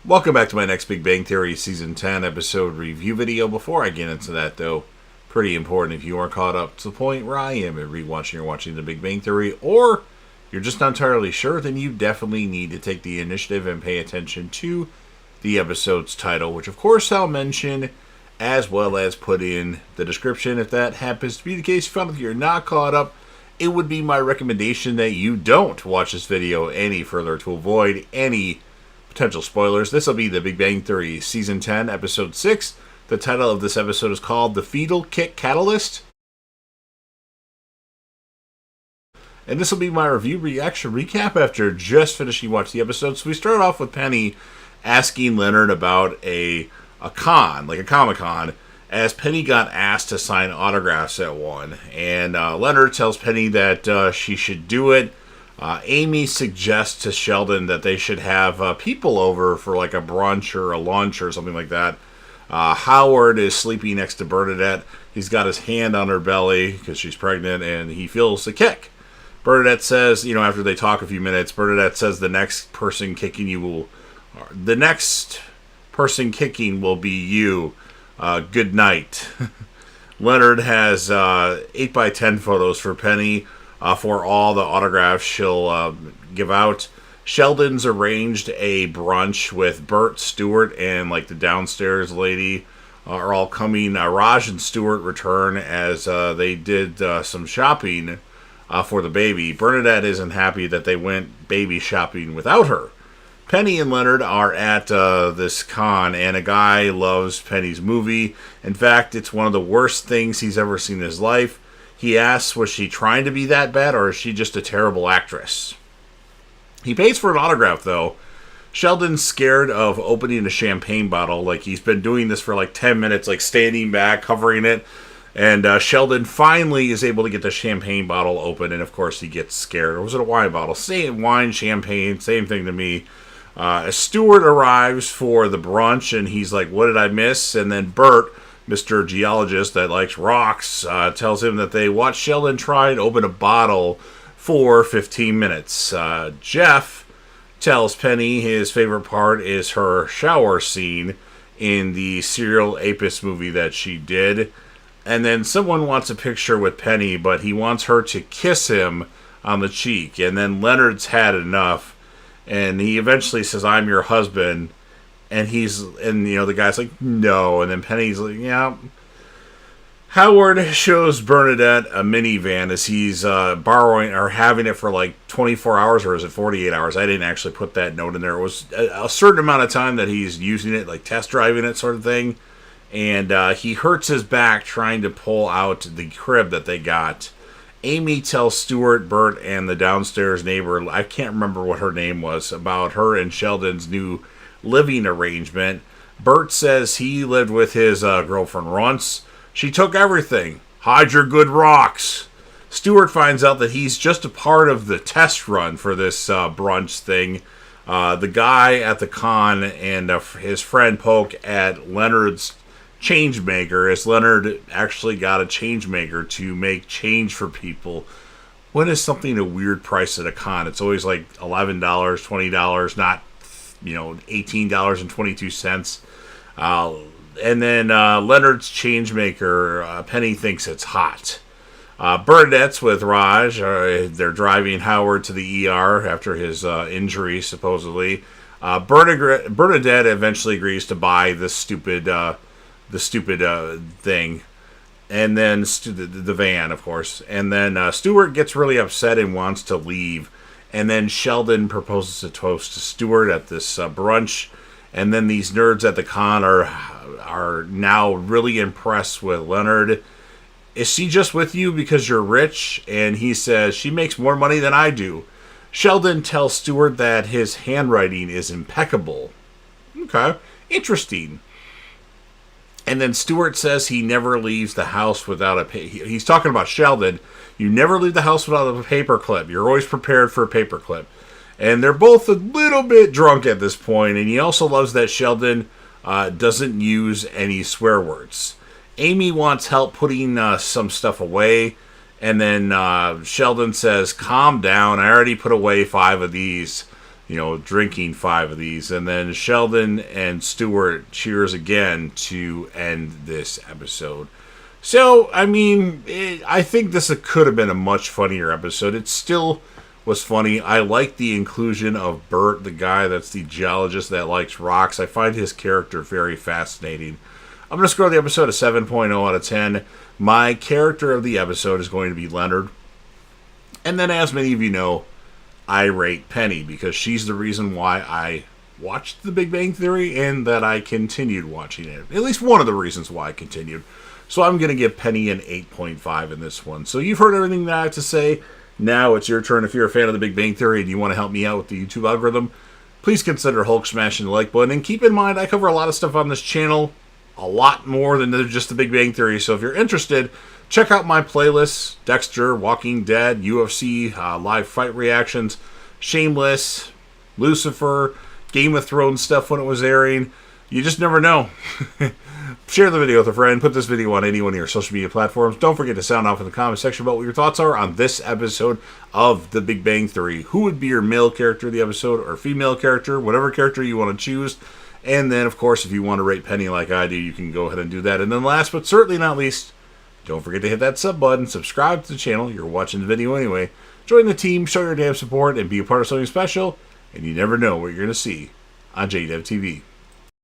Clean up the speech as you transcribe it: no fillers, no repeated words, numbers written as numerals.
Welcome back to my next Big Bang Theory Season 10 episode review video. Before I get into that, though, pretty important if you are caught up to the point where I am in rewatching or watching The Big Bang Theory, or you're just not entirely sure, then you definitely need to take the initiative and pay attention to the episode's title, which of course I'll mention, as well as put in the description. If that happens to be the case, if you found that you're not caught up, it would be my recommendation that you don't watch this video any further to avoid any potential spoilers. This will be The Big Bang Theory Season 10, Episode 6. The title of this episode is called The Fetal Catalyst. And this will be my review reaction recap after just finishing watching the episode. So we start off with Penny asking Leonard about a con, like a Comic-Con, as Penny got asked to sign autographs at one. And Leonard tells Penny that she should do it. Amy suggests to Sheldon that they should have people over for like a brunch or a lunch or something like that. Howard is sleeping next to Bernadette. He's got his hand on her belly because she's pregnant and he feels a kick. Bernadette says, after they talk a few minutes, Bernadette says the next person kicking will be you. Good night. Leonard has 8x10 photos for Penny. For all the autographs she'll give out. Sheldon's arranged a brunch with Bert, Stewart, and like the downstairs lady are all coming. Raj and Stewart return as they did some shopping for the baby. Bernadette isn't happy that they went baby shopping without her. Penny and Leonard are at this con, and a guy loves Penny's movie. In fact, it's one of the worst things he's ever seen in his life. He asks, was she trying to be that bad, or is she just a terrible actress? He pays for an autograph, though. Sheldon's scared of opening a champagne bottle. Like, he's been doing this for like 10 minutes, like standing back, covering it. And Sheldon finally is able to get the champagne bottle open, and of course he gets scared. Or was it a wine bottle? Same wine, champagne, same thing to me. Stewart arrives for the brunch, and he's like, what did I miss? And then Bert, Mr. Geologist that likes rocks, tells him that they watched Sheldon try and open a bottle for 15 minutes. Jeff tells Penny his favorite part is her shower scene in the Serial Apis movie that she did. And then someone wants a picture with Penny, but he wants her to kiss him on the cheek. And then Leonard's had enough, and he eventually says, I'm your husband. And the guy's like, no. And then Penny's like, yeah. Howard shows Bernadette a minivan as he's borrowing or having it for like 24 hours, or is it 48 hours? I didn't actually put that note in there. It was a certain amount of time that he's using it, like test driving it sort of thing. And he hurts his back trying to pull out the crib that they got. Amy tells Stewart, Bert, and the downstairs neighbor, I can't remember what her name was, about her and Sheldon's new living arrangement. Bert says he lived with his girlfriend once. She took everything. Hide your good rocks. Stewart finds out that he's just a part of the test run for this brunch thing. The guy at the con and his friend poke at Leonard's change maker, as Leonard actually got a change maker to make change for people. When is something a weird price at a con? It's always like $11, $20, not $18.22. And then Leonard's changemaker, Penny thinks it's hot. Bernadette's with Raj. They're driving Howard to the ER after his injury, supposedly. Bernadette eventually agrees to buy the stupid thing. And then the van, of course. And then Stewart gets really upset and wants to leave. And then Sheldon proposes a toast to Stewart at this brunch. And then these nerds at the con are now really impressed with Leonard. Is she just with you because you're rich? And he says, she makes more money than I do. Sheldon tells Stewart that his handwriting is impeccable. Okay, interesting. And then Stewart says he never leaves the house without he's talking about Sheldon. You never leave the house without a paperclip. You're always prepared for a paperclip. And they're both a little bit drunk at this point. And he also loves that Sheldon doesn't use any swear words. Amy wants help putting some stuff away. And then Sheldon says, calm down. I already put away 5 of these. drinking 5 of these. And then Sheldon and Stewart cheers again to end this episode. So, I mean, I think this could have been a much funnier episode. It still was funny. I like the inclusion of Bert, the guy that's the geologist that likes rocks. I find his character very fascinating. I'm going to score the episode a 7.0 out of 10. My character of the episode is going to be Leonard. And then, as many of you know, I rate Penny because she's the reason why I watched The Big Bang Theory and that I continued watching it. At least one of the reasons why I continued. So I'm going to give Penny an 8.5 in this one. So you've heard everything that I have to say. Now it's your turn. If you're a fan of The Big Bang Theory and you want to help me out with the YouTube algorithm, please consider Hulk smashing the like button. And keep in mind, I cover a lot of stuff on this channel. A lot more than just The Big Bang Theory. So if you're interested, check out my playlists. Dexter, Walking Dead, UFC, live fight reactions, Shameless, Lucifer, Game of Thrones stuff when it was airing. You just never know. Share the video with a friend. Put this video on any one of your social media platforms. Don't forget to sound off in the comment section about what your thoughts are on this episode of The Big Bang Theory. Who would be your male character of the episode or female character, whatever character you want to choose. And then, of course, if you want to rate Penny like I do, you can go ahead and do that. And then last but certainly not least, don't forget to hit that sub button, subscribe to the channel. You're watching the video anyway. Join the team, show your damn support, and be a part of something special. And you never know what you're going to see on JDev TV.